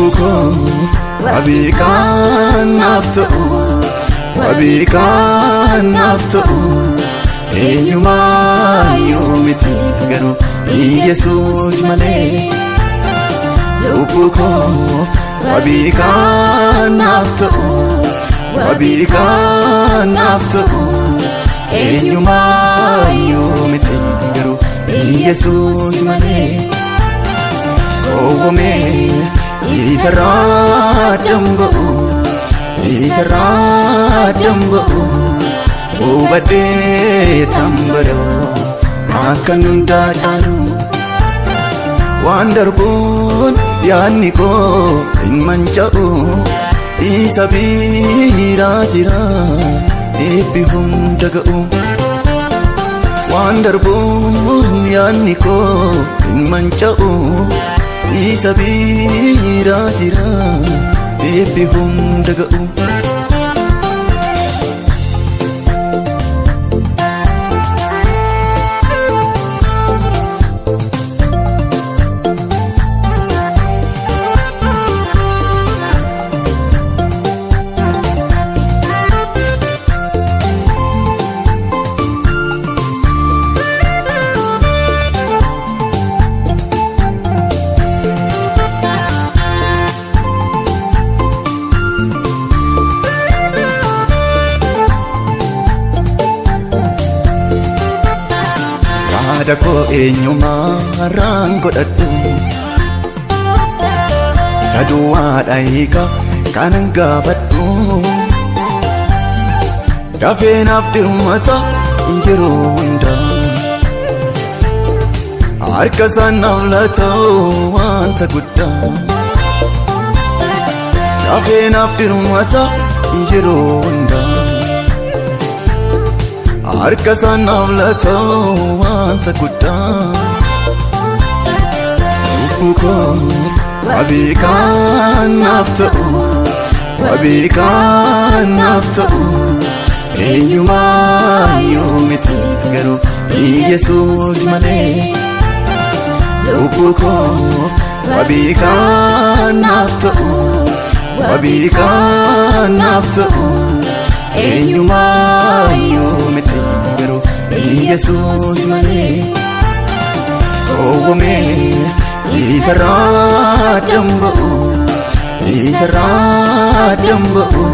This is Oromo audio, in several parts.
Lubbuko wabiikaan naaf ta'u, wabiikaan naaf ta'u. Eenyumaayyuu miti garuu Yesuus malee. Lubbuko wabiikaan naaf ta'u, wabiikaan naaf ta'u. Eenyumaayyuu miti garuu Yesuus malee. Gowwoomes isarraa damba'u, isarraa damba'u. Hubadhee tambadoo akka hundaa caalu. Waan darbuun yaadni koo hin manca'u. Isa biraa jira eebbi hunda ga'u. Waan darbuun yaadni koo hin manca'u. Isa biraa jira eebbi hunda ga'u. Yaada koo eenyumarraan godhadhu. Isa duwwaadha hiika kanan gaafadhu. Dafee naaf dirmata yeroo hundaa. Harka isaan naaf laata wanta guddaa. Dafee naaf dirmata yeroo hundaa. Harka isaan naaf laata wanta guddaa. Lubbuko wabiikaan naaf ta'u, wabiikaan naaf ta'u. Eenyumaayyuu miti garuu Yesuus malee. Lubbuko wabiikaan naaf ta'u, wabiikaan naaf ta'u. Eenyumaayyuu miti garuu Yesuus malee. Gowwoomes isarraa damba'u, isarraa damba'u.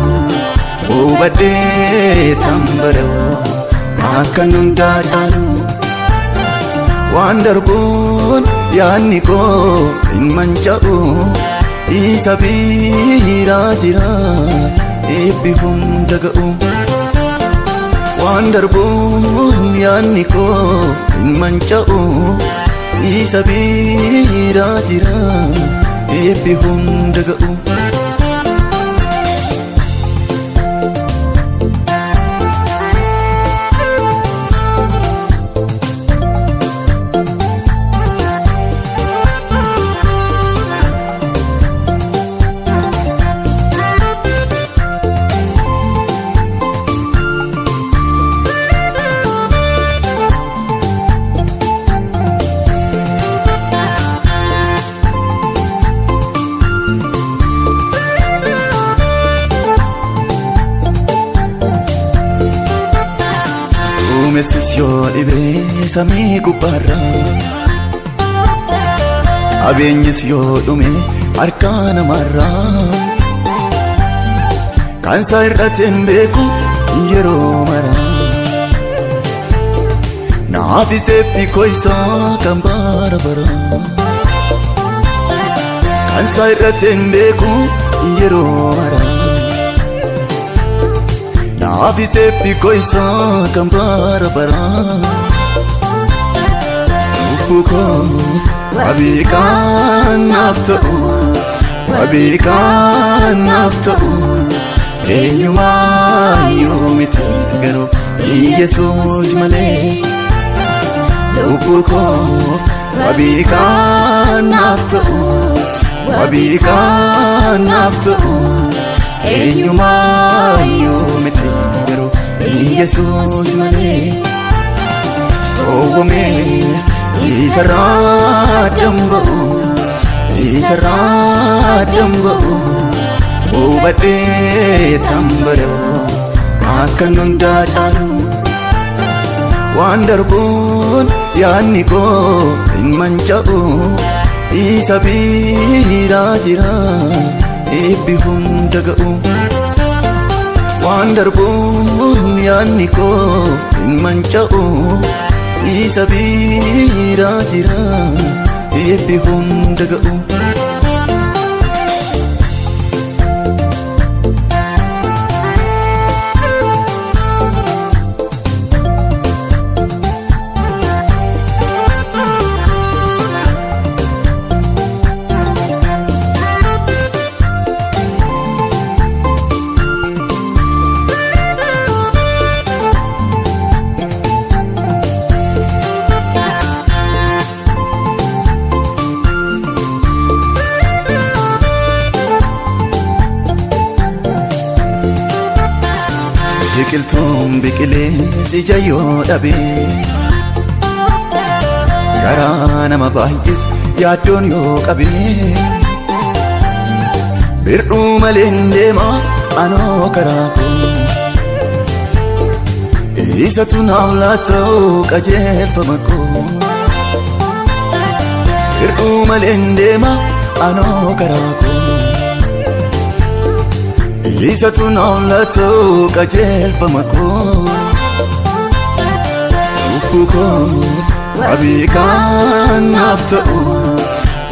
Hubadhee tambadoo akka hundaa caalu. Waan darbuun yaadni koo hin manca'u. Isa biraa jira eebbi hunda ga'u. Waan darbuun yaadni koo hin manca'u. Isa biraa jira eebbi hunda ga'u. Duumessis yoo dhibee samii gubbaarra. Qabeenyis yoo dhume harka namarra. Kan isaa hir'ateen beeku yeroo mara. Naafis eebbi koo isaa kan bara bara. Kan isaa hir'ateen beeku yeroo mara. Naafis eebbi koo isaa kan bara bara. Lubbuko wabiikaan naaf ta'u, wabiikaan naaf ta'u. Eenyumaayyuu miti garuu Yesuus malee. Lubbuko wabiikaan naaf ta'u, wabiikaan naaf ta'u. Eenyumaayyuu miti garuu Yesuus malee. Gowwoomes isarraa damba'u, isarraa damba'u hubadhee tambada'u akkan hundaa caalu waan darbuun yaadni koo hin manca'u isa biraa jira eebbi hunda ga'u waan darbuun yaadni koo hin manca'u isa biraa jira eebbi hunda ga'u biqiltuun biqilee ija yoo dhabe garaa nama baay'is yaaddoon yoo qabe birdhuu malee deema anoo karaa koo isatu naaf laata'u qajeelfama koo birdhuu malee deema anoo karaa koo isatu naaf laata'u qajeelfama koo lubbuu koo wabii kan naaf ta'u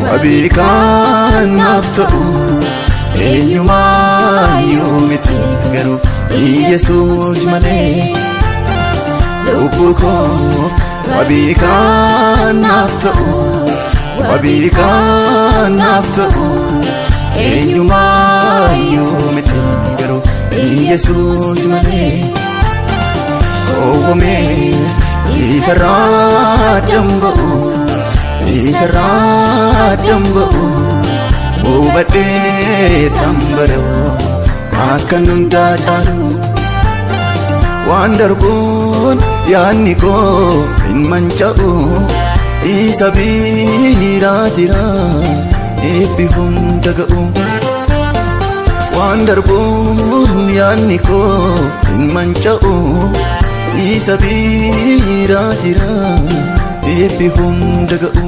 wabii kan naaf ta'u eenyumaayyuu miti garuu Yesuus malee lubbuu koo wabii kan naaf ta'u wabii kan naaf ta'u eenyumaayyuu miti garuu Yesuus malee oowamees isarraa damba'u isarraa damba'u hubadhee tambada'u akkan hundaa caalu waan darbuun yaadni koo hin manca'u isa biraa jira eebbi hunda ga'u waan darbuun yaadni koo hin manca'u isa biraa jira eebbi hunda ga'u